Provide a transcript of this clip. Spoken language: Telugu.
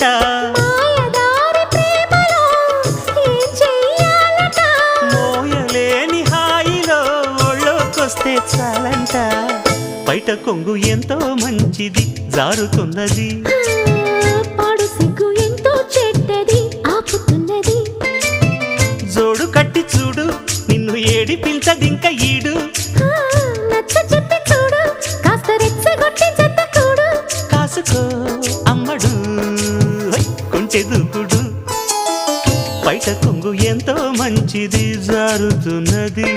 చాలంట మాయదారి ప్రేమలో ఏం చెయ్యాలట మోయలేని హాయిలో ఒళ్ళోకొస్తే చాలంట బయట కొంగు ఎంతో మంచిది జారుతున్నది పాడు సిగ్గు ఎంతో చెడ్డది ఆపుతున్నది జోడు కట్టి చూడు నిన్ను ఏడిపించదింక ఈడు నచ్చ చెప్పి చూడు కాస్త రెచ్చగొట్టి జత కూడు కాసుకో అమ్మడు కొంటె దూకుడు బయట కొంగు ఎంతో మంచిది జారుతున్నది